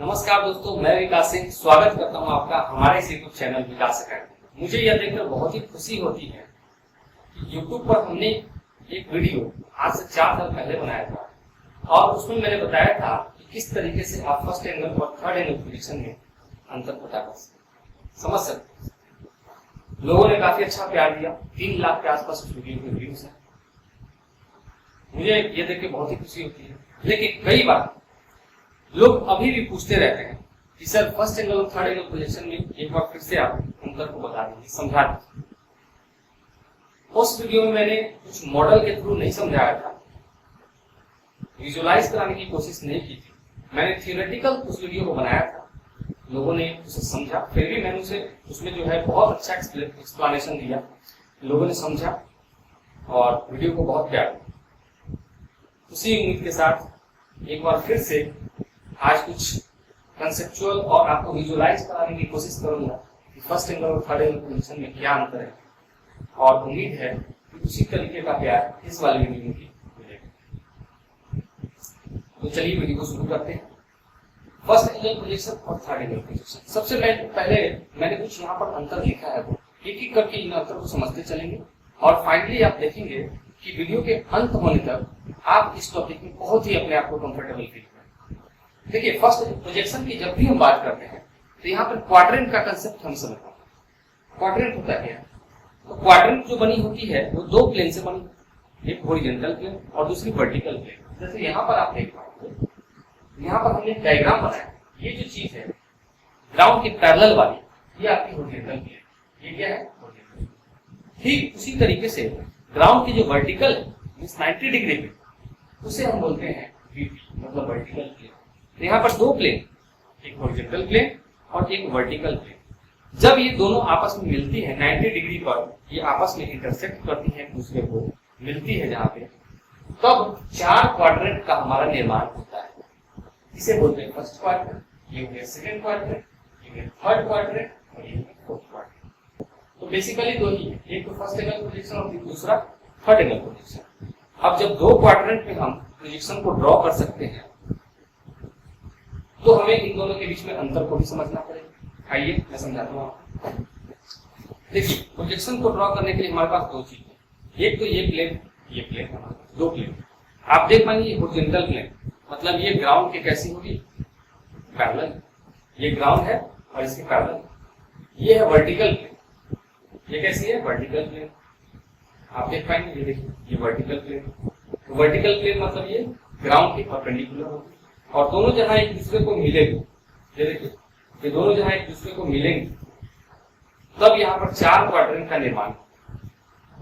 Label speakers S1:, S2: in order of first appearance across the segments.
S1: नमस्कार दोस्तों, मैं विकास सिंह स्वागत करता हूं आपका हमारे इस यूट्यूब चैनल विकास अकेडमी। मुझे यह देखकर बहुत ही खुशी होती है कि यूट्यूब पर हमने एक वीडियो आज से 4 साल पहले बनाया था और उसमें मैंने बताया था कि किस तरीके से आप फर्स्ट एंगल और थर्ड एंगल पोजीशन में अंतर पता कर समझ सकते हैं। लोगों ने काफी अच्छा प्यार दिया, 3 लाख के आसपास उस वीडियो के व्यूज हैं। मुझे ये देख के बहुत ही खुशी होती है, लेकिन कई बार लोग अभी भी पूछते रहते हैं कि सर फर्स्ट एंगल और थर्ड एंगल प्रोजेक्शन में एक बार फिर से आप अंतर को बता दीजिए, समझा दीजिए। उस वीडियो में मैंने कुछ मॉडल के थ्रू नहीं समझाया था, विजुअलाइज कराने की कोशिश नहीं की थी। मैंने थियोरेटिकल उस वीडियो को बनाया था, लोगों ने उसे समझा, फिर भी मैंने उसमें जो है बहुत अच्छा एक्सप्लेनेशन दिया, लोगों ने समझा और वीडियो को बहुत प्यार दिया। उसी उम्मीद के साथ एक बार फिर से आज कुछ कंसेप्चुअल और आपको विजुअलाइज कराने की कोशिश करूंगा कि फर्स्ट एंगल और थर्ड एंगल पोजीशन में क्या अंतर है, और उम्मीद है कि उसी तरीके का प्यार इस वाले वीडियो में भी मिलेगा। तो चलिए वीडियो को शुरू करते हैं। फर्स्ट एंगल प्रोजेक्शन और थर्ड एंगल प्रोजेक्शन। सबसे पहले मैंने कुछ यहाँ पर अंतर लिखा है, वो एक एक करके इन अंतर को समझते चलेंगे और फाइनली आप देखेंगे कि वीडियो के अंत होने तक आप इस टॉपिक में बहुत ही अपने आप को कंफर्टेबल फील करें। देखिए, फर्स्ट प्रोजेक्शन की जब भी हम बात करते हैं तो यहाँ पर क्वाड्रेंट का कंसेप्ट हम समझते हैं। क्वाड्रेंट होता क्या है? तो क्वाड्रेंट जो बनी होती है वो 2 प्लेन से बनी, एक हॉरिजॉन्टल प्लेन और दूसरी वर्टिकल प्लेन। जैसे यहाँ पर आप देख पाएंगे, यहाँ पर हमने डायग्राम बनाया, ये जो चीज है ग्राउंड के पैरेलल वाली, ये आपकी हॉरिजॉन्टल प्लेन, ये क्या है? हॉरिजॉन्टल। ठीक उसी तरीके से ग्राउंड की जो वर्टिकल है 90 डिग्री पे, उसे हम बोलते हैं वीपी, मतलब वर्टिकल प्लेन। यहाँ पर 2 प्लेन, एक हॉरिजॉन्टल प्लेन और एक वर्टिकल प्लेन, जब ये दोनों आपस में मिलती है 90 डिग्री पर, ये आपस में इंटरसेक्ट करती है, एक दूसरे को मिलती है जहाँ पे, तब 4 क्वाड्रेंट का हमारा निर्माण होता है। इसे बोलते हैं फर्स्ट क्वाड्रेंट, ये हो गया सेकंड क्वाड्रेंट, ये हो गया थर्ड क्वाड्रेंट और ये हो गया फोर्थ क्वाड्रेंट। तो बेसिकली 2 ही है, एक तो फर्स्ट एंगल प्रोजेक्शन और दूसरा थर्ड एंगल प्रोजेक्शन। अब जब 2 क्वाड्रेंट में हम प्रोजेक्शन को ड्रॉ कर सकते हैं तो हमें इन दोनों के बीच में अंतर को भी समझना पड़ेगा। आइए मैं समझाता हूँ आपको। देखिए, प्रोजेक्शन को ड्रॉ करने के लिए हमारे पास 2 चीजें, एक तो ये प्लेन, ये प्लेन, हमारे पास 2 प्लेन। आप देख पाएंगे हॉरिजॉन्टल प्लेन, मतलब ये ग्राउंड के कैसी होगी? पैरेलल। ये ग्राउंड है और इसके पैरेलल। ये है वर्टिकल प्लेन, ये कैसी है? Vertical plane. आप देख पाएंगे, ये देखिए, ये वर्टिकल प्लेन। वर्टिकल प्लेन मतलब ये ग्राउंड के परपेंडिकुलर होगी और दोनों जहां एक दूसरे को मिलेंगे, ये देखिए, ये दोनों जहां एक दूसरे को मिलेंगे तब यहाँ पर 4 क्वाड्रेंट का निर्माण।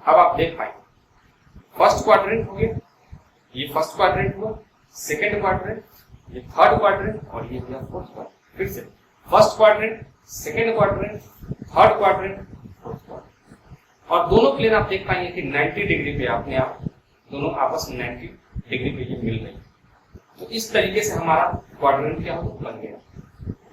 S1: अब आप देख पाएंगे, फर्स्ट क्वाड्रेंट हो गया, ये फर्स्ट क्वाड्रेंट हुआ, सेकंड क्वाड्रेंट, ये थर्ड क्वाड्रेंट और ये हो गया फोर्थ क्वाड्रेंट। फिर से first quadrant, second quadrant, third quadrant, fourth quadrant. और दोनों प्लेन आप देख पाएंगे कि 90 डिग्री पे अपने आप दोनों आपस में 90 डिग्री पे ये मिल रही है। तो इस तरीके से हमारा क्वाड्रेंट क्या हो बन गया,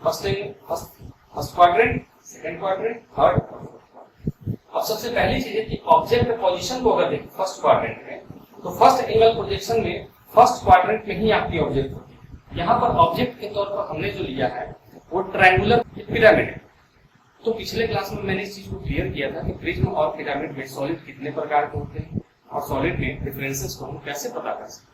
S1: first quadrant, second quadrant, third और फोर्थ क्वाड्रेंट। अब सबसे पहली चीज है कि ऑब्जेक्ट पोजीशन को अगर देखें फर्स्ट क्वाड्रेंट में, तो फर्स्ट एंगल प्रोजेक्शन में फर्स्ट क्वाड्रेंट में ही आपकी ऑब्जेक्ट होती है। यहाँ पर ऑब्जेक्ट के तौर पर हमने जो लिया है वो ट्रायंगुलर पिरामिड है। तो पिछले क्लास में मैंने इस चीज को क्लियर किया था कि प्रिज्म और पिरामिड में सॉलिड कितने प्रकार के होते हैं और सॉलिड में डिफरेंसेस को हम कैसे पता कर सकते हैं।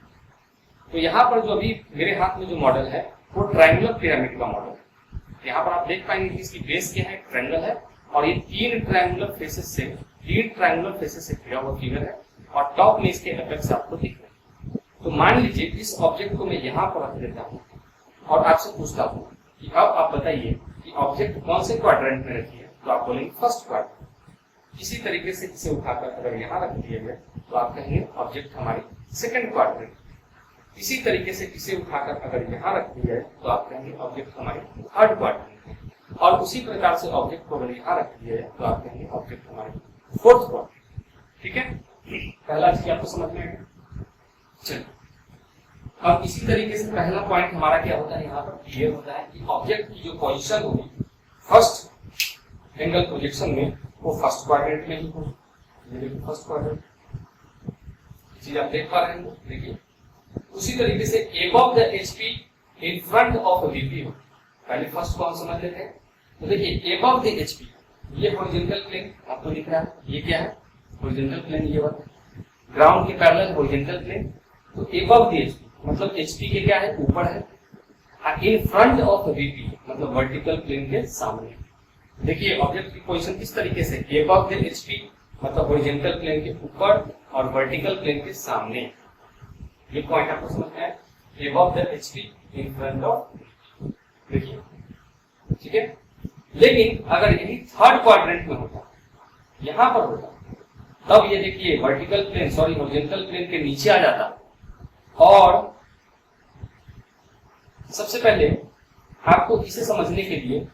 S1: तो यहाँ पर जो अभी मेरे हाथ में जो मॉडल है वो ट्रायंगुलर पिरामिड का मॉडल है। यहाँ पर आप देख पाएंगे कि इसकी बेस क्या है? ट्रायंगल है और ये 3 ट्रायंगुलर फेसेस से घिरा हुआ फिगर है और टॉप में इसके एपेक्स आपको दिख रहे हैं। तो मान लीजिए इस ऑब्जेक्ट को मैं यहाँ पर रख देता हूँ और आपसे पूछता हूँ कि अब आप बताइए कि ऑब्जेक्ट कौन से क्वाड्रेंट में रखी है, तो आप बोलेंगे फर्स्ट क्वाड्रेंट। इसी तरीके से इसे उठाकर अगर यहाँ रख दिया जाए तो आप कहेंगे ऑब्जेक्ट हमारी सेकंड क्वाड्रेंट। इसी तरीके से इसे उठाकर अगर यहाँ रख दिया जाए तो आप कहेंगे ऑब्जेक्ट हमारी थर्ड क्वाड्रेंट। और उसी प्रकार से ऑब्जेक्ट को अगर यहाँ रख दिया जाए तो आप कहेंगे ऑब्जेक्ट हमारी फोर्थ क्वाड्रेंट। ठीक है, पहला चीज आपको समझ में आएगा। चलिए, अब इसी तरीके से पहला पॉइंट हमारा क्या होता है, यहाँ पर क्लियर होता है कि ऑब्जेक्ट की जो पोजीशन होगी फर्स्ट एंगल प्रोजेक्शन में वो फर्स्ट क्वाड्रेंट में ही होगी। ये देखिए फर्स्ट क्वाड्रेंट, चीज आप देख पा रहे हैं। देखिए उसी तरीके से above the HP in front of VP हो, पहले फर्स्ट को हम समझ लेते हैं। तो देखिए एबव द एचपी, ये हॉरिजॉन्टल प्लेन आपको दिख रहा है, ये क्या है हॉरिजॉन्टल प्लेन, ये वाला ग्राउंड के पैरेलल हॉरिजॉन्टल प्लेन। तो एबव द एचपी मतलब एचपी के क्या है ऊपर है, इन फ्रंट ऑफ वीपी मतलब वर्टिकल प्लेन के सामने। देखिए ऑब्जेक्ट की पोजीशन किस तरीके से, एबव द एचपी मतलब हॉरिजॉन्टल प्लेन के ऊपर और वर्टिकल प्लेन के सामने। ये पॉइंट आपको समझ में है, above the HP in front of, देखिए ठीक है। लेकिन अगर यही थर्ड क्वाड्रेंट में होता, यहां पर होता, तब ये देखिए vertical plane sorry horizontal plane के नीचे आ जाता। और सबसे पहले आपको इसे समझने के लिए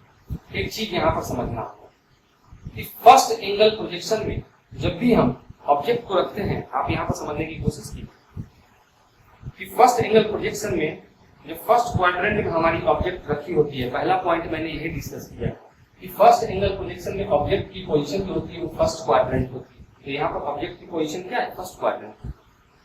S1: एक चीज यहां पर समझना होगा कि फर्स्ट एंगल प्रोजेक्शन में जब भी हम ऑब्जेक्ट को रखते हैं, आप यहां पर समझने की कोशिश की कि फर्स्ट एंगल प्रोजेक्शन में जो फर्स्ट क्वाड्रेंट में हमारी ऑब्जेक्ट रखी होती है, पहला पॉइंट मैंने यही डिस्कस किया कि फर्स्ट एंगल प्रोजेक्शन में ऑब्जेक्ट की पोजीशन जो होती है वो फर्स्ट क्वाड्रेंट होती है। तो यहाँ पर ऑब्जेक्ट की पोजीशन क्या है फर्स्ट क्वाड्रेंट,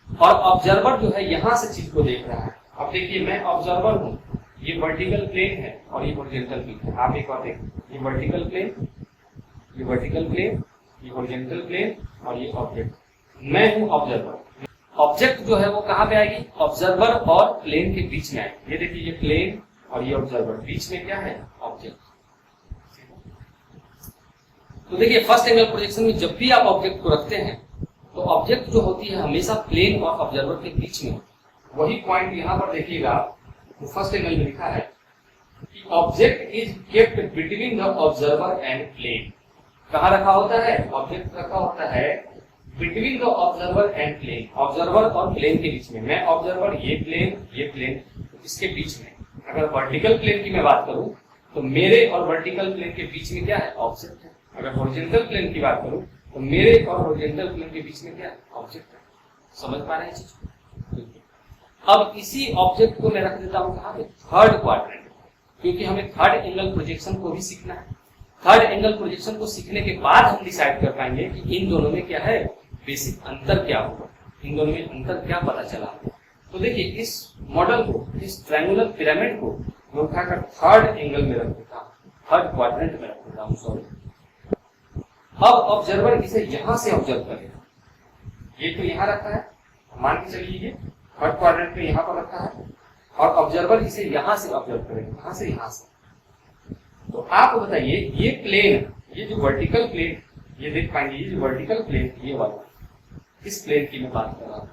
S1: और ऑब्जर्वर जो है यहाँ से चीज को देख रहा है। अब देखिए मैं ऑब्जर्वर हूँ, ये वर्टिकल प्लेन है और ये हॉरिजॉन्टल प्लेन है। आप एक बार देखिए, ये वर्टिकल प्लेन, ये वर्टिकल प्लेन, ये हॉरिजॉन्टल प्लेन और ये ऑब्जेक्ट, मैं हूँ ऑब्जर्वर। ऑब्जेक्ट जो है वो कहाँ पे आएगी, ऑब्जर्वर और प्लेन के बीच में आएगी। ये देखिए ये प्लेन और ये ऑब्जर्वर, बीच में क्या है ऑब्जेक्ट। तो देखिए फर्स्ट एंगल प्रोजेक्शन में जब भी आप ऑब्जेक्ट को रखते हैं तो ऑब्जेक्ट जो होती है हमेशा प्लेन और ऑब्जर्वर के बीच में। वही पॉइंट यहाँ पर देखिएगा, तो फर्स्ट एंगल में लिखा है कि object is kept between the observer and plane. कहाँ रखा होता है, ऑब्जेक्ट रखा होता है between the observer and plane, observer और प्लेन के बीच में। मैं ऑब्जर्वर, ये प्लेन, इसके बीच में। अगर वर्टिकल प्लेन की मैं बात करूं तो मेरे और वर्टिकल प्लेन के बीच में क्या है ऑब्जेक्ट है। अगर हॉरिजॉन्टल प्लेन की बात करूं तो मेरे और हॉरिजॉन्टल प्लेन के बीच में क्या है ऑब्जेक्ट है। समझ पा रहे हैं चीज को। अब इसी ऑब्जेक्ट को मैं रख देता हूं कहां पे, थर्ड क्वाड्रेंट, क्योंकि हमें थर्ड एंगल प्रोजेक्शन को भी सीखना है। थर्ड एंगल प्रोजेक्शन को सीखने के बाद हम डिसाइड कर पाएंगे कि इन दोनों में क्या है बेसिक अंतर क्या होगा, इन दोनों में अंतर क्या पता चला। तो देखिए इस मॉडल को, इस ट्रायंगुलर पिरामिड को मैं उठाकर थर्ड एंगल में रख देता हूं, थर्ड क्वाड्रेंट में रख देता हूं सॉरी। अब ऑब्जर्वर इसे यहां से ऑब्जर्व करेगा, ये तो यहां रखा है, मान के चलिए ये थर्ड क्वाड्रेंट में यहां पर रखा है, और ऑब्जर्वर इसे यहां से ऑब्जर्व करेगा, कहां से, यहां से। तो आप बताइए ये प्लेन, ये जो वर्टिकल प्लेन, ये देख पाएंगे ये जो वर्टिकल प्लेन, ये वाला, इस प्लेन की मैं बात कर रहा हूं,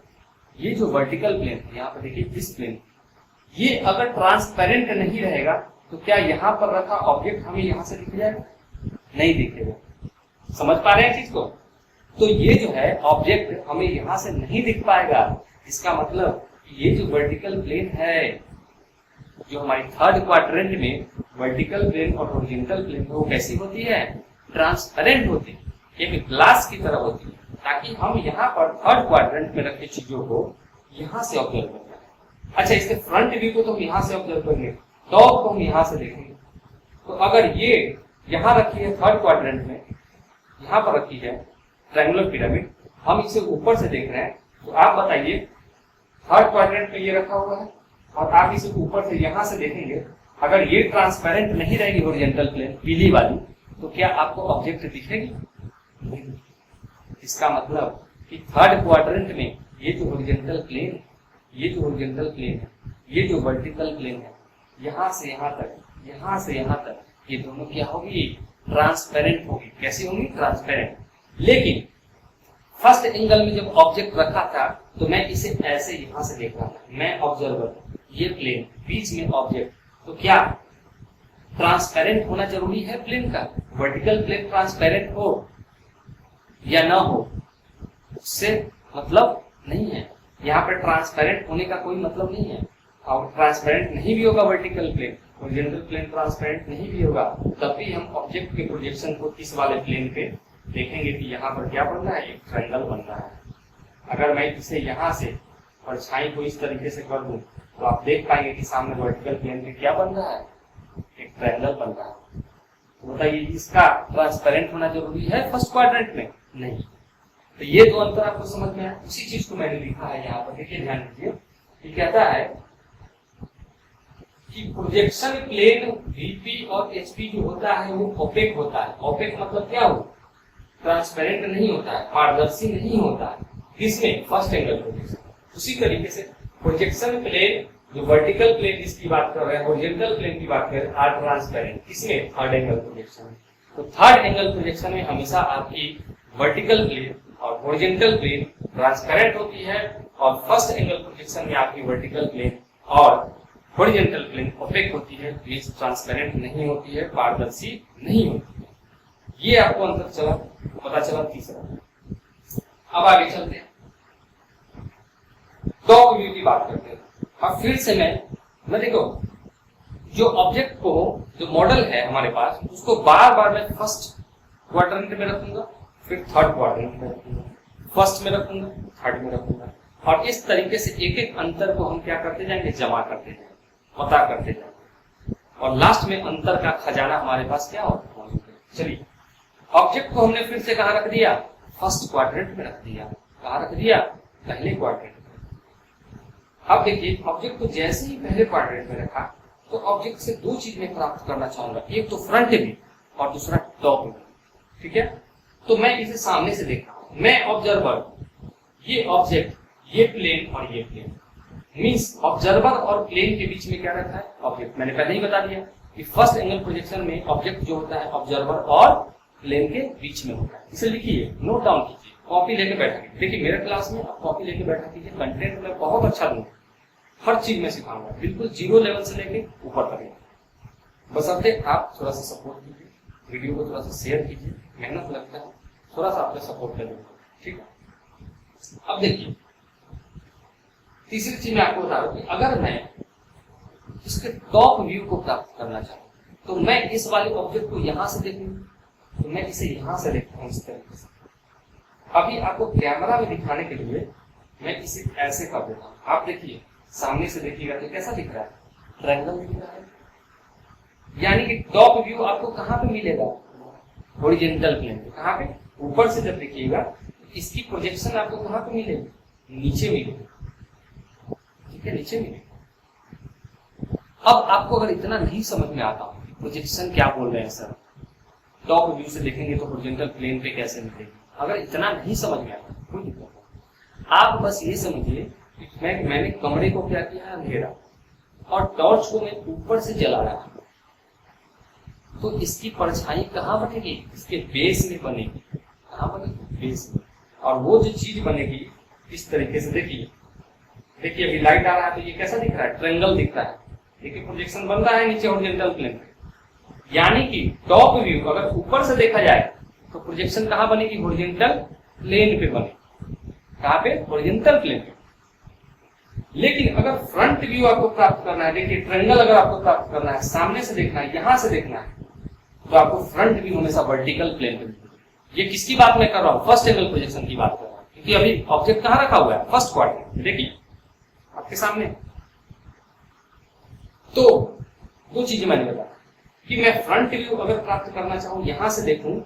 S1: ये जो वर्टिकल प्लेन यहाँ पर देखिए इस प्लेन, ये अगर ट्रांसपेरेंट नहीं रहेगा तो क्या यहाँ पर रखा ऑब्जेक्ट हमें यहाँ से दिख जाएगा, नहीं दिखेगा। समझ पा रहे हैं चीज को। तो ये जो है ऑब्जेक्ट हमें यहाँ से नहीं दिख पाएगा, इसका मतलब ये जो वर्टिकल प्लेन है, जो हमारी थर्ड क्वाड्रेंट में वर्टिकल प्लेन और हॉरिजॉन्टल प्लेन वो कैसी होती है, ट्रांसपेरेंट होती है, एक ग्लास की तरह होती है, ताकि हम यहाँ पर थर्ड क्वाड्रेंट में रखे चीजों को यहाँ से ऑब्जर्व कर पाए। अच्छा इसके फ्रंट व्यू को तो हम यहाँ से ऑब्जर्व करेंगे, टॉप को हम यहाँ से देखेंगे। तो अगर ये यहाँ रखी है थर्ड क्वाड्रेंट में, यहाँ पर रखी है ट्रायंगुलर पिरामिड, हम इसे ऊपर से देख रहे हैं, तो आप बताइए थर्ड क्वाड्रेंट में ये रखा हुआ है और आप इसे ऊपर से यहाँ से देखेंगे, अगर ये ट्रांसपेरेंट नहीं रहेगी हॉरिजॉन्टल प्लेन पीली वाली, तो क्या आपको ऑब्जेक्ट दिखेगी, नहीं दिखेगी। इसका मतलब कि थर्ड क्वाड्रेंट में ये जो हॉरिजॉन्टल प्लेन है, ये जो हॉरिजॉन्टल प्लेन है, ये जो वर्टिकल प्लेन है, यहाँ से यहाँ तक, यहाँ से यहाँ तक, ये दोनों क्या होगी, ट्रांसपेरेंट होगी। कैसी होंगी, ट्रांसपेरेंट। लेकिन फर्स्ट एंगल में जब ऑब्जेक्ट रखा था तो मैं इसे ऐसे यहाँ से देख रहा था, मैं ऑब्जर्वर, ये प्लेन, बीच में ऑब्जेक्ट, तो क्या ट्रांसपेरेंट होना जरूरी है प्लेन का, वर्टिकल प्लेन ट्रांसपेरेंट हो या ना हो, उससे मतलब नहीं है। यहाँ पर ट्रांसपेरेंट होने का कोई मतलब नहीं है, और ट्रांसपेरेंट नहीं भी होगा vertical plane, horizontal plane transparent नहीं भी होगा, तब भी हम ऑब्जेक्ट के प्रोजेक्शन को इस वाले प्लेन पे देखेंगे कि यहाँ पर क्या बन रहा है, एक ट्रायंगल बन रहा है। अगर मैं इसे यहाँ से परछाई को इस तरीके से कर दूं तो आप देख पाएंगे कि सामने वर्टिकल प्लेन पे क्या बन रहा है, एक ट्रायंगल बन रहा है। तो बताइए इसका ट्रांसपेरेंट होना जरूरी है फर्स्ट क्वाड्रेंट में, नहीं। तो ये दो अंतर आपको समझ में आया। उसी चीज को मैंने लिखा है यहाँ पर, देखिए ध्यान दीजिए, ये कहता है कि प्रोजेक्शन प्लेन वीपी और एचपी जो होता है वो ओपेक होता है। ओपेक मतलब क्या हो, ट्रांसपेरेंट नहीं होता है, पारदर्शी नहीं होता है। किसमें, फर्स्ट एंगल प्रोजेक्शन। उसी तरीके से प्रोजेक्शन प्लेन जो वर्टिकल प्लेन जिसकी बात कर रहे हैं, हॉरिजॉन्टल प्लेन की बात कर रहे हैं, आर ट्रांसपेरेंट। किसमें, थर्ड एंगल प्रोजेक्शन में। तो थर्ड एंगल प्रोजेक्शन में हमेशा आपकी वर्टिकल प्लेन और हॉरिजॉन्टल प्लेन ट्रांसपेरेंट होती है, और फर्स्ट एंगल प्रोजेक्शन में आपकी वर्टिकल प्लेन और हॉरिजॉन्टल प्लेन ओपेक होती है, मींस ट्रांसपेरेंट नहीं होती है, पारदर्शी नहीं होती है। ये आपको अंतर चला, पता चला तीसरा। अब आगे चलते हैं, टॉप व्यू की बात करते हैं। अब फिर से मैं देखो जो ऑब्जेक्ट को, जो मॉडल है हमारे पास, उसको बार बार मैं फर्स्ट क्वाड्रेंट में रखूंगा, फिर थर्ड क्वाड्रेंट में रखूंगा, फर्स्ट में रखूंगा, थर्ड में रखूंगा, और इस तरीके से एक एक अंतर को हम क्या करते जाएंगे, जमा करते जाएंगे, पता करते जाएंगे, और लास्ट में अंतर का खजाना हमारे पास क्या होगा। चलिए, ऑब्जेक्ट को हमने फिर से कहां रख दिया, फर्स्ट क्वाड्रेंट में रख दिया। कहां रख दिया, पहले क्वाड्रेंट में। अब देखिए, ऑब्जेक्ट को जैसे ही पहले क्वाड्रेंट में रखा तो ऑब्जेक्ट से दो चीज में प्राप्त करना चाहूंगा, एक तो फ्रंट व्यू और दूसरा टॉप व्यू। ठीक है, तो मैं इसे सामने से देख रहा हूं, मैं ऑब्जर्वर, ये ऑब्जेक्ट, ये प्लेन और ये प्लेन, मींस ऑब्जर्वर और प्लेन के बीच में क्या रखा है, ऑब्जेक्ट। मैंने पहले ही बता दिया कि फर्स्ट एंगल प्रोजेक्शन में ऑब्जेक्ट जो होता है ऑब्जर्वर और प्लेन के बीच में होता है। इसे लिखिए, नोट डाउन कीजिए, कॉपी लेके बैठा कीजिए। देखिए मेरे क्लास में आप कॉपी लेके बैठा कीजिए, कंटेंट में बहुत अच्छा दूंगा, हर चीज में सिखाऊंगा, बिल्कुल जीरो लेवल से लेके ऊपर तक। बशर्ते आप थोड़ा सा सपोर्ट कीजिए, वीडियो को थोड़ा सा शेयर कीजिए, मेहनत लगता है, थोड़ा सा आपका सपोर्ट कर दूंगा। ठीक है, अब देखिए तीसरी चीज मैं आपको बता रहा हूं कि अगर मैं इसके टॉप व्यू को प्राप्त करना चाहूँ तो मैं इस वाले ऑब्जेक्ट को यहां से देखूं, तो मैं इसे यहां से देखता हूं इस तरीके से। अभी आपको कैमरा में दिखाने के लिए मैं इसे ऐसे कर देता हूं। आप देखिए, सामने से देखिएगा तो कैसा दिख रहा है, ट्रायंगल दिख रहा है। यानी कि टॉप व्यू आपको कहां पे मिलेगा, हॉरिजॉन्टल प्लेन पे। कहां पे, ऊपर से जब देखिएगा इसकी प्रोजेक्शन आपको कहां पे मिलेगी, नीचे मिलेगी। ठीक है, नीचे मिलेगी। अब आपको अगर इतना नहीं समझ में आता प्रोजेक्शन क्या बोल रहे हैं सर, टॉप व्यू से देखेंगे तो हॉरिजॉन्टल प्लेन पे कैसे मिलेगी, अगर इतना नहीं समझ में आता कोई दिक्कत नहीं। आप बस ये समझिए कि मैंने कमरे को क्या किया, अंधेरा, और टॉर्च को मैं ऊपर से जला रहा हूं, तो इसकी परछाई कहां बनेगी, इसके बेस में बनेगी। कहां बनेगी, बेस में। और वो जो चीज बनेगी इस तरीके से, देखिए अभी लाइट आ रहा है तो ये कैसा दिख रहा है, ट्रायंगल दिख रहा है। देखिए प्रोजेक्शन बन रहा है नीचे हॉरिजॉन्टल प्लेन पे। यानी कि टॉप व्यू अगर ऊपर से देखा जाए तो प्रोजेक्शन कहां बनेगी, हॉरिजॉन्टल प्लेन पे बनेगी। कहां पे, हॉरिजॉन्टल प्लेन पे। लेकिन अगर फ्रंट व्यू आपको प्राप्त करना है, देखिए ट्रायंगल अगर आपको प्राप्त करना है, सामने से देखना है, यहां से देखना है, तो आपको फ्रंट व्यू हमेशा वर्टिकल प्लेन पे मिलेगी। ये किसकी बात मैं कर रहा हूं, फर्स्ट एंगल प्रोजेक्शन की बात कर रहा हूं, क्योंकि अभी ऑब्जेक्ट कहां रखा हुआ है, फर्स्ट क्वाड्रेंट। देखिए आपके सामने। तो दो चीजें मैंने बताया कि मैं फ्रंट व्यू अगर प्राप्त करना चाहूं, यहां से देखूं,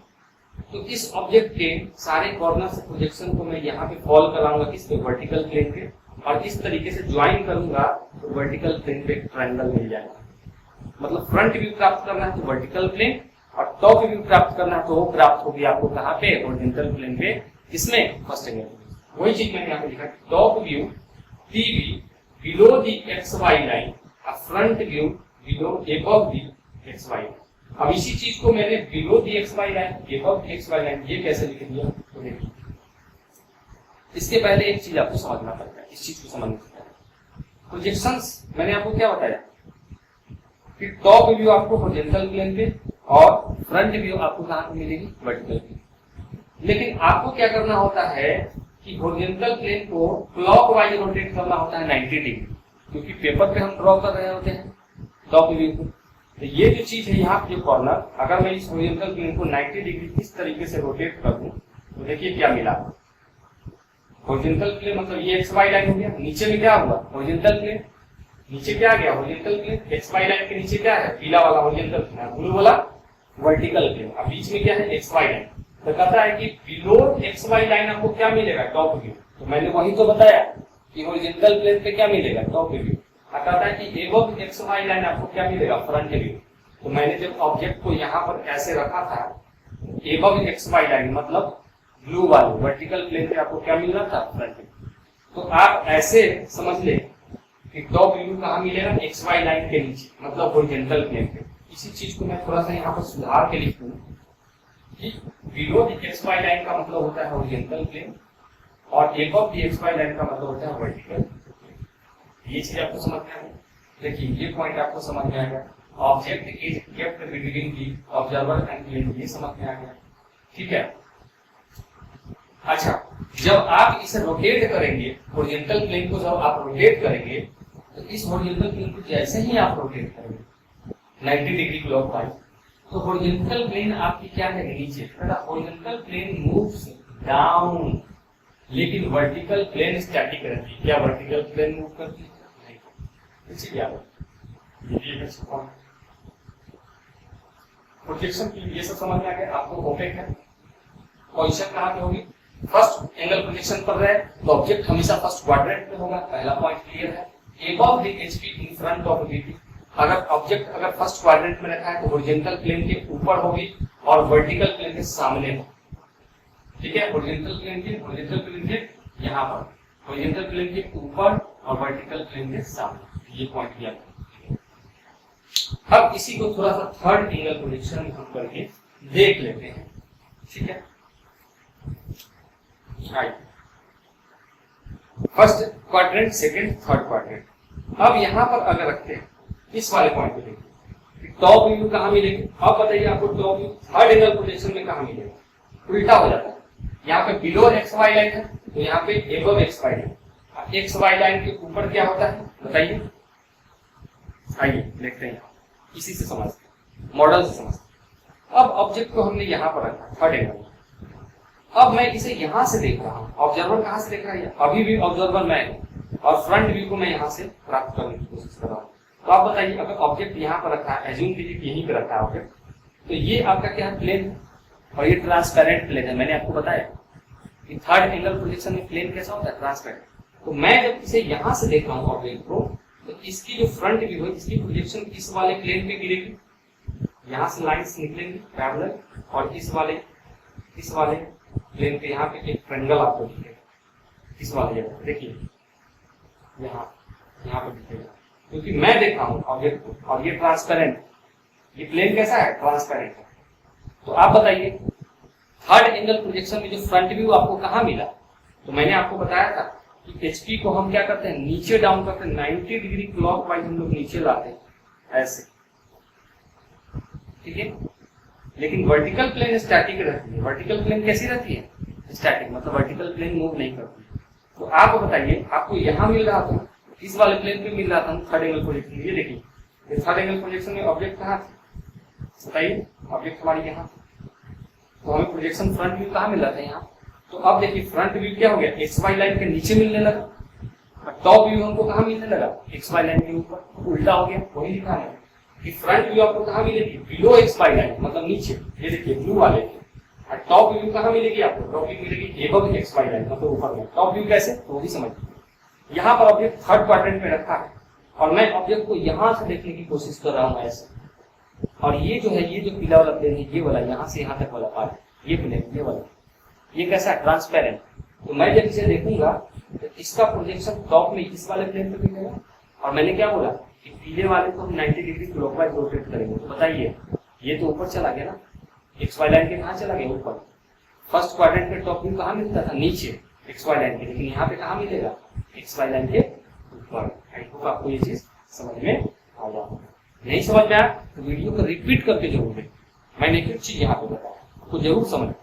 S1: तो इस ऑब्जेक्ट के सारे कॉर्नर से प्रोजेक्शन को मैं यहाँ पे फॉल कराऊंगा, किस पे, वर्टिकल प्लेन पे, और इस तरीके से ज्वाइन करूंगा तो वर्टिकल प्लेन पे ट्रायंगल मिल जाएगा। मतलब फ्रंट व्यू प्राप्त करना है तो वर्टिकल प्लेन, और टॉप व्यू प्राप्त करना है तो वो प्राप्त होगी आपको कहाँ पे, हॉरिजॉन्टल प्लेन पे। किसमें, फर्स्ट एंगल। वही चीज मैंने यहाँ पे लिखा, top view TV below the x Y line, front view below above the x Y line. अब इसी चीज को मैंने below the x Y line, above the x Y line, ये कैसे लिख दिया, तो देखिए इसके पहले एक चीज आपको समझना पड़ता है, इस चीज को समझने से पहले प्रोजेक्शंस मैंने आपको क्या बताया कि टॉप व्यू आपको हॉरिजॉन्टल प्लेन पे और फ्रंट व्यू आपको कहां पे मिलेगी, वर्टिकल प्लेन। लेकिन आपको क्या करना होता है कि हॉरिजॉन्टल प्लेन को क्लॉकवाइज रोटेट करना होता है 90 डिग्री, क्योंकि पेपर पे हम ड्रॉ कर रहे होते हैं टॉप व्यू को। तो ये जो चीज है यहाँ पे, जो कॉर्नर, अगर मैं इस हॉरिजॉन्टल प्लेन को 90 डिग्री इस तरीके से रोटेट कर दूं तो देखिए क्या मिला, हॉरिजॉन्टल प्लेन मतलब ये एक्स वाई लाइन हो गया, नीचे में क्या हुआ, हॉरिजॉन्टल प्लेन, नीचे क्या आ गया, horizontal plane, X Y line के नीचे क्या है, पीला वाला हॉरिजॉन्टल प्लेन, ब्लू वाला वर्टिकल प्लेन, अब बीच में क्या है, एक्स वाई लाइन। तो कहता है कि बिलो एक्स वाई लाइन आपको क्या मिलेगा, टॉप व्यू। तो मैंने वही तो बताया कि हॉरिजॉन्टल प्लेन पे क्या मिलेगा, टॉप व्यू। कहता है कि एबव एक्स वाई लाइन आपको क्या मिलेगा, फ्रंट व्यू। तो मैंने जब ऑब्जेक्ट को यहाँ पर ऐसे रखा था, एबव एक्स वाई लाइन मतलब ब्लू वाली वर्टिकल प्लेन पे आपको क्या मिल रहा था, फ्रंट व्यू। तो आप ऐसे समझ ले कि टॉप व्यू कहाँ मिलेगा, एक्स वाई लाइन के नीचे, मतलब हॉरिजॉन्टल प्लेन पे। इसी चीज को मैं थोड़ा सा यहाँ पर सुधार के लिख दूं कि below the x Y line का मतलब होता है हॉरिजॉन्टल प्लेन और above the x Y line का मतलब होता है वर्टिकल। ये चीज आपको समझ में आ गया। देखिए ये पॉइंट आपको समझ में आ गया। Object is kept between the observer and plane, ये समझ में आ गया, ठीक है। अच्छा, जब आप इसे रोटेट करेंगे, हॉरिजॉन्टल प्लेन को जब आप रोटेट करेंगे, तो इस हॉरिजॉन्टल प्लेन को जैसे ही आप रोटेट करेंगे 90 डिग्री क्लॉकवाइज, तो हॉरिजॉन्टल प्लेन आपकी क्या है, नीचे। हॉरिजॉन्टल प्लेन मूव्स डाउन, लेकिन वर्टिकल प्लेन स्टैटिक रहती है। क्या वर्टिकल प्लेन मूव करती है? प्रोजेक्शन की ये सब समझ में आ गया आपको। ओपेक है, पोजीशन कहाँ पे होगी, फर्स्ट एंगल प्रोजेक्शन पर रहे तो ऑब्जेक्ट हमेशा फर्स्ट क्वाड्रेंट में होगा, पहला पॉइंट क्लियर है। Above the HP in front of VP, अगर ऑब्जेक्ट अगर फर्स्ट क्वाड्रेंट में रखा है तो हॉरिजॉन्टल प्लेन के ऊपर होगी और वर्टिकल प्लेन के सामने हो, ठीक है। हॉरिजॉन्टल प्लेन के यहाँ पर, हॉरिजॉन्टल प्लेन के ऊपर और वर्टिकल प्लेन के सामने, ये पॉइंट दिया। अब इसी को थोड़ा सा थर्ड एंगल प्रोजेक्शन हम करके देख लेते हैं, ठीक है। First quadrant, second, third quadrant. अब यहाँ पर अगर रखते हैं इस वाले पॉइंट पे, देखिए टॉप व्यू कहाँ मिलेगी। अब बताइए आपको top view third angle projection में कहाँ मिलेगा, उल्टा हो जाता है। यहाँ पे बिलो एक्स वाई लाइन है तो यहाँ पे above x Y line. X Y line के ऊपर क्या होता है बताइए, आइए देखते हैं, इसी से समझते हैं, मॉडल से समझते हैं। अब ऑब्जेक्ट को हमने यहाँ पर रखा थर्ड एंगल, अब मैं इसे यहाँ से देख रहा हूँ। ऑब्जर्वर कहाँ से देख रहा है, अभी भी ऑब्जर्वर मैं हूँ और फ्रंट व्यू को मैं यहाँ से प्राप्त करने की कोशिश कर रहा हूँ। तो आप बताइए अगर ऑब्जेक्ट यहाँ पर रखा है, एज्यूम कीजिए कि यहीं पर रखा है ऑब्जेक्ट, तो ये आपका क्या है, प्लेन है और ये ट्रांसपेरेंट प्लेन है। मैंने आपको बताया कि थर्ड एंगल प्रोजेक्शन में प्लेन कैसा होता है, ट्रांसपेरेंट। तो मैं जब इसे यहाँ से देख रहा हूँ ऑब्जेक्ट को, तो इसकी जो फ्रंट व्यू है, इसकी प्रोजेक्शन इस वाले प्लेन पे गिरेगी, यहाँ से लाइंस निकलेंगी पैरेलल, और इस वाले प्लेन पे यहाँ पे एक ट्रायंगल आपको दिखेगा, इस वाले जगह देखिए, यहाँ पर दिखेगा, क्योंकि मैं देख रहा हूँ ऑब्जेक्ट को और ये ट्रांसपेरेंट, ये प्लेन कैसा है, ट्रांसपेरेंट है। तो आप बताइए थर्ड एंगल प्रोजेक्शन में जो फ्रंट व्यू आपको कहाँ मिला, तो मैंने आपको बताया था कि एचपी को हम क्या करते हैं, नीचे डाउन करते हैं, 90 डिग्री क्लॉकवाइज हम लोग नीचे लाते हैं ऐसे, ठीक है। लेकिन वर्टिकल प्लेन स्टैटिक रहती है। वर्टिकल प्लेन कैसी रहती है, स्टैटिक, मतलब वर्टिकल प्लेन मूव नहीं करती। तो आप बताइए आपको यहाँ मिल रहा था, इस वाले प्लेन पे मिल रहा था थर्ड एंगल प्रोजेक्शन। ये देखिए थर्ड एंगल प्रोजेक्शन में ऑब्जेक्ट कहाँ था, बताइए ऑब्जेक्ट हमारे यहाँ, तो हमें प्रोजेक्शन फ्रंट व्यू कहाँ मिल रहा था, यहाँ। तो अब देखिए फ्रंट व्यू क्या हो गया, एक्स वाई लाइन के नीचे मिलने लगा, और टॉप व्यू हमको कहाँ मिलने लगा, एक्स वाई लाइन के ऊपर, उल्टा हो गया। वही लिखा है कि फ्रंट व्यू आपको कहाँ मिलेगी, बिलो एक्स वाई लाइन, मतलब नीचे, ये देखिए ब्लू वाले, और टॉप व्यू कहाँ मिलेगी आपको, टॉप व्यू मिलेगी एबव एक्स वाई लाइन, मतलब ऊपर में। टॉप व्यू कैसे, तो भी समझिए, यहाँ पर ऑब्जेक्ट थर्ड क्वाड्रेंट में रखा है और मैं ऑब्जेक्ट को यहाँ से देखने की कोशिश कर रहा हूँ ऐसे, और ये जो है, ये जो पीला वाला प्लेन है, ये वाला यहाँ से यहाँ तक वाला पार्ट, ये प्लेन, ये वाला, ये कैसा है, ट्रांसपेरेंट। तो मैं जब इसे देखूंगा तो इसका प्रोजेक्शन टॉप में इस वाले प्लेन पे मिलेगा, और मैंने क्या बोला कि पीले वाले को हम 90 डिग्री क्लॉकवाइज रोटेट करेंगे। तो बताइए ये तो ऊपर चला गया ना, एक्स वाई लाइन के कहाँ चला गया, ऊपर। फर्स्ट क्वाड्रेंट में टॉप व्यू कहाँ मिलता था, नीचे एक्स वाई लाइन के, लेकिन यहाँ पे कहाँ मिलेगा, एक्स वाई लाइन के ऊपर। आई होप आपको ये चीज समझ में आ जाए। नहीं समझ में आया तो वीडियो को रिपीट करके जरूर देखें, मैंने एक चीज यहाँ पे बताया, आपको जरूर समझ,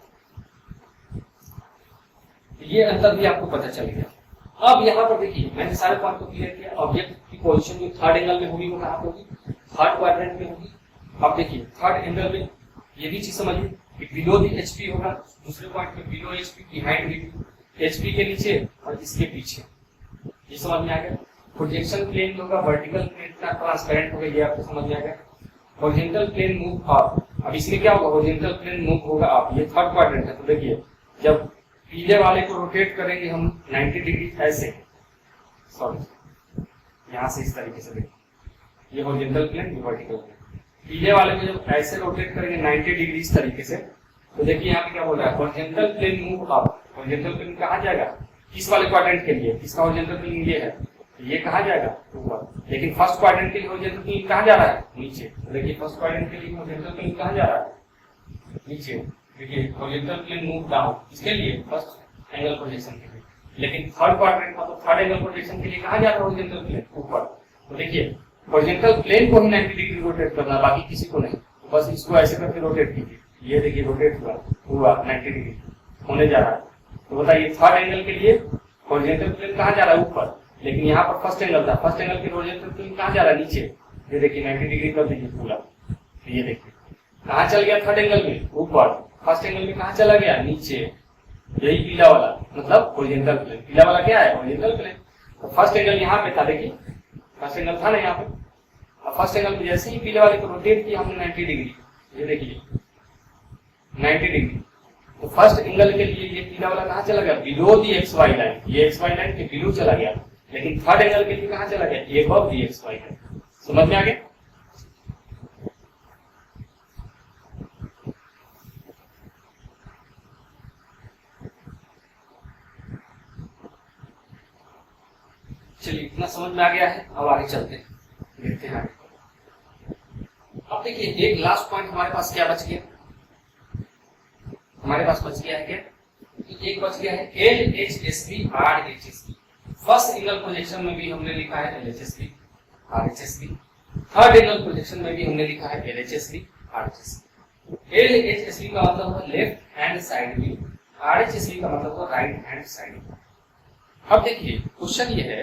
S1: ये अंतर भी आपको पता चल गया। अब यहाँ पर देखिए मैंने सारे पॉइंट को क्लियर किया। ऑब्जेक्ट की पोजीशन जो थर्ड एंगल में होगी वो कहाँ पे होगी, थर्ड क्वाड्रेंट में होगी। अब देखिए थर्ड एंगल में ये भी चीज समझिए कि बिलो द एचपी होगा, दूसरे पॉइंट पे below HP, behind VP, HP के नीचे और इसके पीछे, ये समझ में आ गया। प्रोजेक्शन प्लेन जो होगा वर्टिकल प्लेन का ट्रांसपेरेंट होगा, ये आपको समझ में आ गया। हॉरिजॉन्टल प्लेन मूव अप, अब इसमें क्या होगा, हॉरिजॉन्टल प्लेन मूव होगा अप, ये थर्ड क्वाड्रेंट है। तो देखिए जब पीले वाले को रोटेट करेंगे हम 90 डिग्री ऐसे, सॉरी यहाँ से इस तरीके से देखिए, ये हॉरिजॉन्टल प्लेन, ये वर्टिकल प्लेन। पीले वाले को जब ऐसे रोटेट करेंगे 90 डिग्री इस तरीके से, तो देखिए यहाँ पे क्या बोल रहा है, horizontal plane move up. Horizontal plane कहाँ जाएगा, किस वाले क्वाड्रेंट के लिए, किसका हॉरिजॉन्टल प्लेन ये है, ये कहाँ जाएगा, ऊपर। लेकिन फर्स्ट क्वाड्रेंट के लिए हॉरिजॉन्टल प्लेन कहाँ जा रहा है, नीचे। देखिए फर्स्ट क्वाड्रेंट के लिए हॉरिजॉन्टल प्लेन कहाँ जा रहा है, नीचे। देखिए हॉरिजॉन्टल प्लेन मूव डाउन, इसके लिए फर्स्ट एंगल प्रोजेक्शन के लिए। लेकिन थर्ड क्वाड्रेंट मतलब थर्ड एंगल प्रोजेक्शन के लिए कहाँ जा रहा है हॉरिजॉन्टल प्लेन, ऊपर। तो देखिए हॉरिजॉन्टल प्लेन को ही 90 डिग्री रोटेट करना, बाकी किसी को नहीं। तो बस इसको ऐसे करके रोटेट कीजिए, ये देखिए रोटेट हुआ 90 डिग्री होने जा रहा है। तो बताइए थर्ड एंगल के लिए हॉरिजॉन्टल प्लेन कहाँ जा रहा है, ऊपर। लेकिन यहाँ पर फर्स्ट एंगल था, फर्स्ट एंगल के हॉरिजॉन्टल प्लेन कहाँ जा रहा है, नीचे। ये देखिए 90 डिग्री कर दीजिए पूरा, ये देखिए कहाँ चल गया थर्ड एंगल में, ऊपर। फर्स्ट एंगल में कहाँ चला गया, नीचे। यही पीला वाला मतलब हॉरिजॉन्टल प्लेन, पीला वाला क्या है, हॉरिजॉन्टल प्लेन। तो फर्स्ट एंगल यहाँ पे था, देखिए फर्स्ट एंगल था ना यहाँ पे। अब फर्स्ट एंगल में जैसे ही पीले वाले को रोटेट किया हमने 90 डिग्री, ये देखिए 90 डिग्री। तो फर्स्ट एंगल के लिए ये पीला वाला कहाँ चला गया, below the x Y line, ये एक्स वाई लाइन के बिलो चला गया। लेकिन थर्ड एंगल के लिए कहाँ चला गया, above the x Y line. समझ में आ गया। चलिए इतना समझ में आ गया है, अब आगे चलते हैं, देखते हैं आगे। अब देखिए एक लास्ट पॉइंट हमारे पास क्या बच गया, हमारे पास बच गया है क्या, एक बच गया है LHSB RHSB। First angle projection में भी हमने लिखा है LHSB RHSB, third angle projection में भी हमने लिखा है LHSB RHSB। LHSB का मतलब है left hand side view, RHSB का मतलब है राइट हैंड साइड व्यू। अब देखिए क्वेश्चन ये है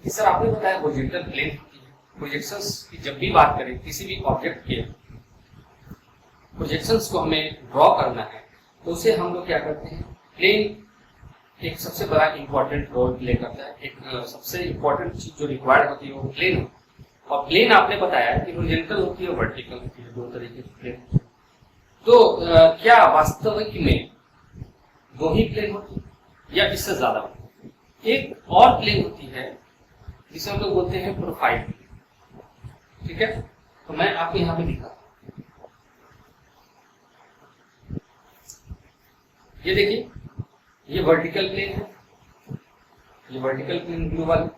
S1: कि सर आपने बताया हॉरिजॉन्टल प्लेन की प्रोजेक्शंस की जब भी बात करें किसी भी ऑब्जेक्ट के प्रोजेक्शंस को हमें ड्रॉ करना है, तो उसे हम लोग क्या करते हैं, प्लेन एक सबसे बड़ा इंपॉर्टेंट रोल प्ले करता है। एक सबसे इंपॉर्टेंट चीज जो रिक्वायर्ड होती है वो प्लेन होती है। और प्लेन आपने बताया कि हॉरिजॉन्टल होती है, वर्टिकल होती है, दो तरीके की प्लेन। तो क्या वास्तविक में दो ही प्लेन होती है या इससे ज्यादा होती है? एक और प्लेन होती है जिसे हम लोग बोलते हैं प्रोफाइल, ठीक है। तो मैं आपको यहाँ पे दिखा, ये देखिए ये वर्टिकल प्लेन है, ये वर्टिकल प्लेन ब्लू वाला,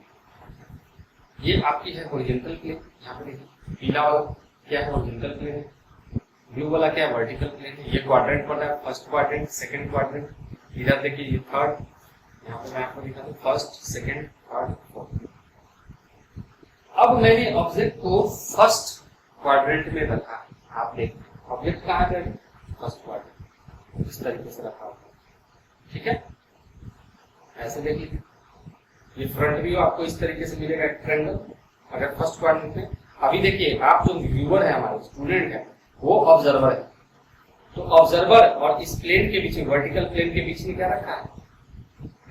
S1: ये आपकी है हॉरिजॉन्टल प्लेन। यहाँ पे देखिए पीला वाला क्या है, हॉरिजॉन्टल प्लेन है, ब्लू वाला क्या है, वर्टिकल प्लेन है। ये क्वाड्रेंट पड़ा है, फर्स्ट क्वाड्रेंट, सेकंड क्वाड्रेंट। इधर देखिए ये थर्ड, यहाँ पे मैं आपको दिखा दूं फर्स्ट, सेकंड, थर्ड, फोर्थ। अब मैंने ऑब्जेक्ट को फर्स्ट क्वाड्रेंट में रखा, आप देखिए ऑब्जेक्ट कहाँ है, फर्स्ट क्वाड्रेंट, इस तरीके से रखा, ठीक है। ऐसे देख लीजिए ये फ्रंट व्यू आपको इस तरीके से मिलेगा, एक ट्रायंगल अगर फर्स्ट क्वाड्रेंट में। अभी देखिए आप जो व्यूअर है, हमारे स्टूडेंट है, वो ऑब्जर्वर है। तो ऑब्जर्वर और इस प्लेन के बीच में, वर्टिकल प्लेन के बीच में क्या रखा है,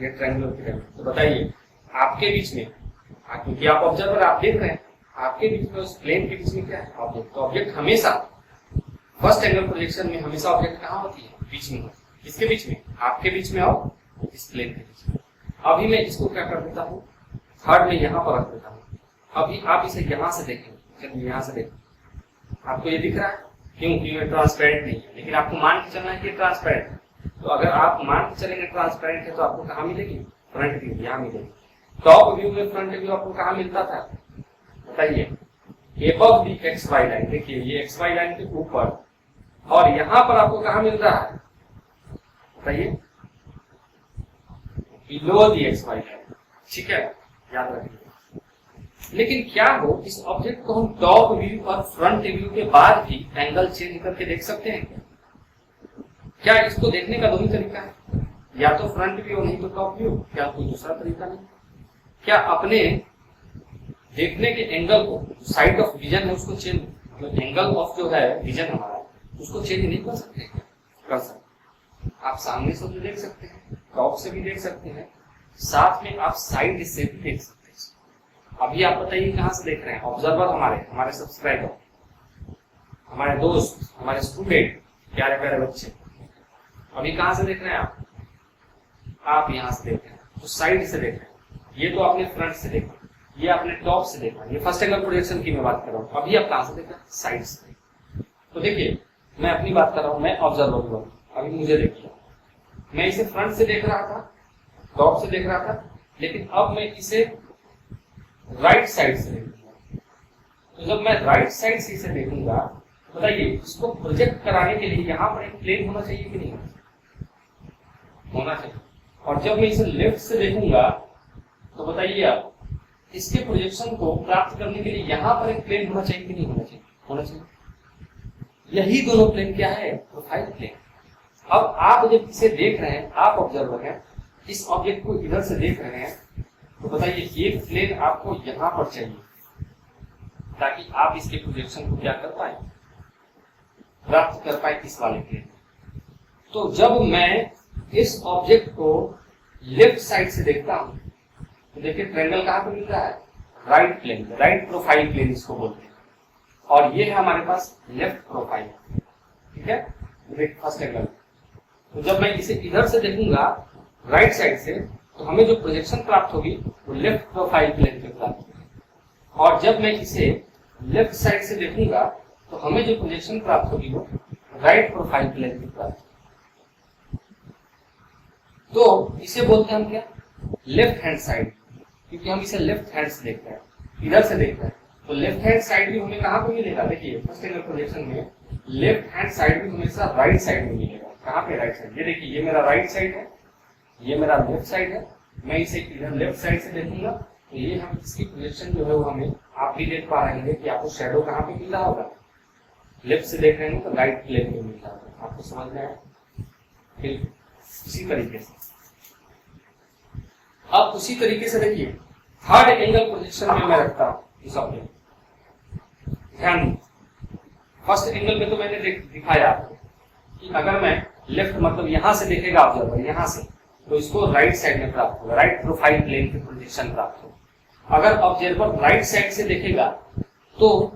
S1: ये ट्रायंगुलर पिरामिड। तो बताइए आपके बीच में, क्योंकि आप ऑब्जर्वर आप देख रहे हैं, आपके बीच में उस प्लेन के बीच में क्या है, ऑब्जेक्ट। तो ऑब्जेक्ट हमेशा फर्स्ट एंगल प्रोजेक्शन में हमेशा ऑब्जेक्ट कहाँ होती है, बीच में होती है। किसके बीच में, आपके बीच में और इस प्लेन के बीच में। अभी मैं इसको क्या कर देता हूँ, थर्ड में यहाँ पर रख देता हूँ। अभी आप इसे यहाँ से देखें, चलिए यहाँ से देखें, आपको ये दिख रहा है, क्योंकि ये ट्रांसपेरेंट नहीं है, लेकिन आपको मान के चलना है कि ट्रांसपेरेंट है। तो अगर आप मान के चलेंगे ट्रांसपेरेंट है, तो आपको कहाँ मिलेगी, फ्रंट व्यू, यहाँ मिलेगी। टॉप व्यू में फ्रंट व्यू आपको कहाँ मिलता था, बताइए, above the x Y line. देखिए ये एक्स वाई लाइन के ऊपर, और यहाँ पर आपको कहाँ मिल रहा है, बताइए, below the x Y line, ठीक है, याद रखिए। लेकिन क्या हो, इस ऑब्जेक्ट को हम टॉप व्यू और फ्रंट व्यू के बाद भी एंगल चेंज करके देख सकते हैं क्या? इसको देखने का दो ही तरीका है, या तो फ्रंट व्यू नहीं तो टॉप व्यू, क्या कोई दूसरा तरीका नहीं? क्या अपने देखने के एंगल को, साइड ऑफ विजन है उसको चेंज, मतलब एंगल ऑफ जो है विजन हमारा, उसको चेंज नहीं कर सकते? कर सकते। आप सामने से भी देख सकते हैं, टॉप से भी देख सकते हैं, साथ में आप साइड से भी देख सकते हैं। अभी आप बताइए कहाँ से देख रहे हैं, ऑब्जर्वर हमारे सब्सक्राइबर, हमारे दोस्त, हमारे स्टूडेंट, प्यारे प्यारे बच्चे, अभी कहाँ से देख रहे हैं आप यहाँ से देख रहे हैं, तो साइड से देख रहे हैं। ये तो आपने फ्रंट से देखा, ये आपने टॉप से देखा, ये फर्स्ट एंगल प्रोजेक्शन की मैं बात कर रहा हूँ। अभी आप कहां से देखा? साइड से। तो देखिए मैं अपनी बात कर रहा हूं, मैं ऑब्जर्वर हूं। अभी मुझे देखिए, मैं इसे फ्रंट से देख रहा था, टॉप से देख रहा था, लेकिन अब मैं इसे राइट साइड से देखूंगा। तो जब मैं राइट साइड से इसे देखूंगा, तो बताइए इसको प्रोजेक्ट कराने के लिए यहाँ पर एक प्लेन होना चाहिए कि नहीं होना चाहिए? और जब मैं इसे लेफ्ट से देखूंगा, तो बताइए आप इसके प्रोजेक्शन को प्राप्त करने के लिए यहाँ पर एक प्लेन होना चाहिए कि नहीं होना चाहिए? होना चाहिए। यही दोनों प्लेन क्या है? Profile plane. अब आप जब इसे देख रहे हैं, आप ऑब्जर्वर हैं, इस ऑब्जेक्ट को इधर से देख रहे हैं, तो बताइए एक प्लेन आपको यहाँ पर चाहिए ताकि आप इसके प्रोजेक्शन को क्या कर पाए? प्राप्त कर पाए इस वाले प्लेन। तो जब मैं इस ऑब्जेक्ट को लेफ्ट साइड से देखता हूं, तो देखिए ट्रायंगल कहां पे मिल रहा है? Right plane, right profile plane इसको बोलते हैं। और ये है हमारे पास लेफ्ट प्रोफाइल, ठीक है, फर्स्ट एंगल। तो जब मैं इसे इधर से देखूंगा राइट साइड से, तो हमें जो प्रोजेक्शन प्राप्त होगी वो लेफ्ट प्रोफाइल प्लेन पे प्राप्त होगी। और जब मैं इसे लेफ्ट साइड से देखूंगा, तो हमें जो प्रोजेक्शन प्राप्त होगी वो राइट प्रोफाइल प्लेन पे प्राप्त होगी। तो इसे बोलते हैं हम क्या? लेफ्ट हैंड साइड, क्योंकि हम इसे लेफ्ट हैंड से देखते हैं, इधर से देखते हैं। तो लेफ्ट हैंड साइड भी हमें कहां पे मिलेगा? देखिए फर्स्ट एंगल प्रोजेक्शन में लेफ्ट हैंड साइड भी हमेशा राइट साइड में मिलेगा। कहां पे? Right side. ये देखिए ये मेरा राइट साइड है, ये मेरा लेफ्ट साइड है। मैं इसे इधर लेफ्ट साइड से देखूंगा, तो ये हम इसकी प्रोजेक्शन जो है वो हमें, आप भी देख पा रहे हैं कि आपको शैडो कहां पे मिल रहा होगा? लेफ्ट से देख रहे हैं तो राइट प्लेन पे मिल रहा होगा। आपको समझ में आया? फिर उसी तरीके से अब उसी तरीके से देखिए थर्ड एंगल प्रोजेक्शन में मैं रखता हूं इस ऑब्जेक्ट। ध्यान, फर्स्ट एंगल में तो मैंने दिखाया आपको कि अगर मैं लेफ्ट मतलब यहां से देखेगा ऑब्जर्वर, यहां से, तो इसको राइट साइड में प्राप्त होगा, राइट प्रोफाइल प्लेन पे प्रोजेक्शन प्राप्त होगा। अगर ऑब्जर्वर राइट साइड से देखेगा, तो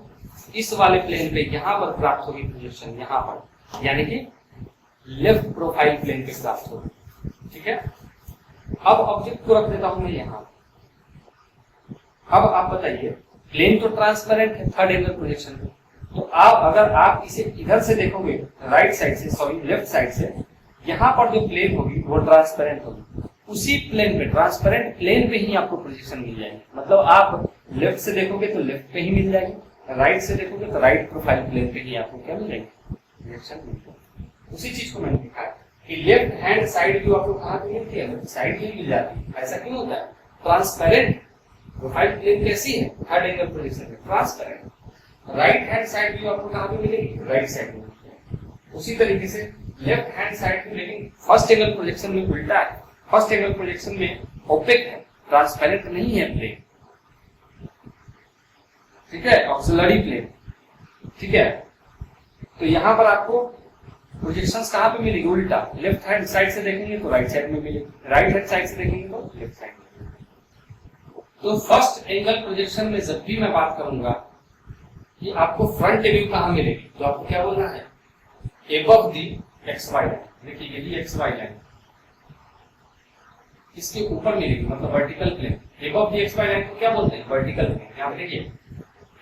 S1: इस वाले प्लेन पे यहां पर प्राप्त होगी प्रोजेक्शन, यहां पर, यानी कि लेफ्ट प्रोफाइल प्लेन पे प्राप्त होगी। ठीक है, अब ऑब्जेक्ट को रख देता हूं मैं यहां। अब आप बताइए, प्लेन तो ट्रांसपेरेंट है थर्ड एंगल प्रोजेक्शन में, तो अगर आप इसे इधर से देखोगे राइट साइड से, सॉरी लेफ्ट साइड से, यहाँ पर जो प्लेन होगी वो ट्रांसपेरेंट होगी। उसी प्लेन पे, ट्रांसपेरेंट प्लेन पे ही आपको प्रोजेक्शन मिल जाएगी। मतलब आप लेफ्ट से देखोगे तो लेफ्ट पे ही मिल जाएगी, राइट से देखोगे तो राइट प्रोफाइल प्लेन पे ही आपको क्या मिलेगी? प्रोजेक्शन मिल जाएगी। उसी चीज को मैंने दिखाया कि लेफ्ट हैंड साइड व्यू आपको कहाँ पे मिलती है? लेफ्ट साइड ही मिल जाती है। ऐसा क्यों होता है? ट्रांसपेरेंट प्रोफाइल प्लेन कैसी है? थर्ड एंगल प्रोजेक्शन में transparent. Right hand side view आपको कहां पे मिलेगी? राइट साइड में। उसी तरीके से लेफ्ट हैंड साइड में, लेकिन फर्स्ट एंगल प्रोजेक्शन में उल्टा है। फर्स्ट एंगल प्रोजेक्शन में ओपेक है, ट्रांसपेरेंट नहीं है प्लेन, ठीक है, ऑक्सिलरी प्लेन। ठीक है, तो यहां पर आपको प्रोजेक्शंस कहां पे मिलेगी? उल्टा, लेफ्ट हैंड साइड से देखेंगे तो राइट साइड में मिलेगी, राइट हैंड साइड से देखेंगे तो लेफ्ट साइड में। तो फर्स्ट एंगल प्रोजेक्शन में जब भी मैं बात करूंगा कि आपको फ्रंट व्यू कहां मिलेगी, तो आपको क्या बोलना है? Above the x Y line. देखिए यही एक्स वाई लाइन इसके ऊपर मिलेगी, मतलब vertical plane. Above the x Y line को क्या बोलते हैं? Vertical plane. यहां पे देखिए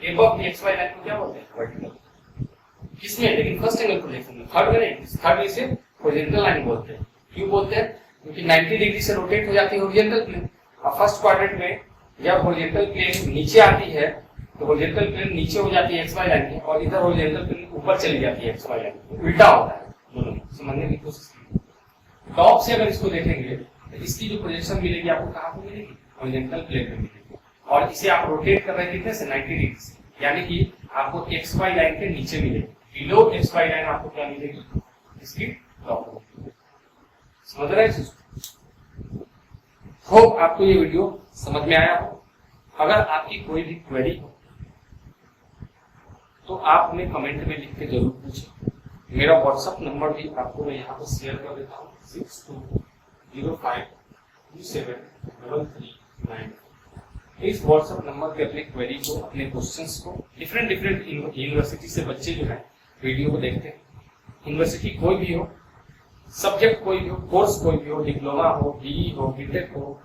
S1: above the x Y line को क्या बोलते हैं? वर्टिकल। किसमें? लेकिन फर्स्ट एंगल प्रोजेक्शन में, थर्ड में नहीं। थर्ड में इसे हॉरिजॉन्टल लाइन बोलते हैं। क्यों बोलते हैं? क्योंकि 90 डिग्री से रोटेट हो जाती है हॉरिजॉन्टल प्लेन। और फर्स्ट क्वाड्रेंट में जब हॉरिजॉन्टल प्लेन नीचे आती है, तो हॉरिजॉन्टल प्लेन नीचे हो जाती है एक्स वाई लाइन के, और इधर हॉरिजॉन्टल प्लेन ऊपर चली जाती है एक्स वाई लाइन। उल्टा होता है दोनों, समझने की कोशिश कीजिए। टॉप से अगर इसको देखेंगे तो इसकी जो प्रोजेक्शन मिलेगी आपको कहां पे मिलेगी? हॉरिजॉन्टल प्लेन पे मिलेगी। और इसे आप रोटेट कर रहे हैं कितने से? 90 डिग्री से, यानी कि आपको एक्स वाई लाइन के नीचे मिलेगी। बिलो एक्स वाई लाइन आपको क्या मिलेगी? इसकी टॉप। समझ रहे हैं? होप आपको ये वीडियो समझ में आया हो। अगर आपकी कोई भी क्वेरी हो तो आप हमें कमेंट में लिख के जरूर पूछें। मेरा व्हाट्सएप नंबर भी आपको मैं यहाँ पर शेयर कर देता हूँ, 6205273339। इस व्हाट्सएप नंबर पे अपने क्वेरी को, अपने क्वेश्चंस को, डिफरेंट यूनिवर्सिटी से बच्चे जो है वीडियो को देखते हैं। यूनिवर्सिटी कोई भी हो, सब्जेक्ट कोई भी हो, कोर्स कोई भी हो, डिप्लोमा हो, बीई हो, बीटेक हो,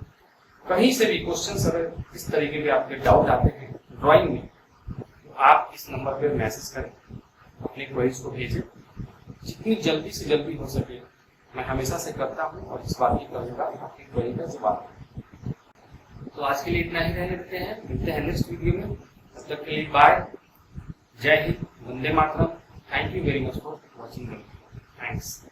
S1: कहीं से भी क्वेश्चन अगर इस तरीके के आपके डाउट आते हैं ड्राइंग में, तो आप इस नंबर पे मैसेज करें, अपने क्वेरीज को भेजें। जितनी जल्दी से जल्दी हो सके मैं हमेशा से करता हूँ और इस बात की करूँगा आपकी क्वेरी का जवाब। तो आज के लिए इतना ही रहने देते हैं, मिलते हैं नेक्स्ट वीडियो में। तब तक के लिए बाय, जय हिंद, वंदे मातरम। Thank you very much for watching. Thanks.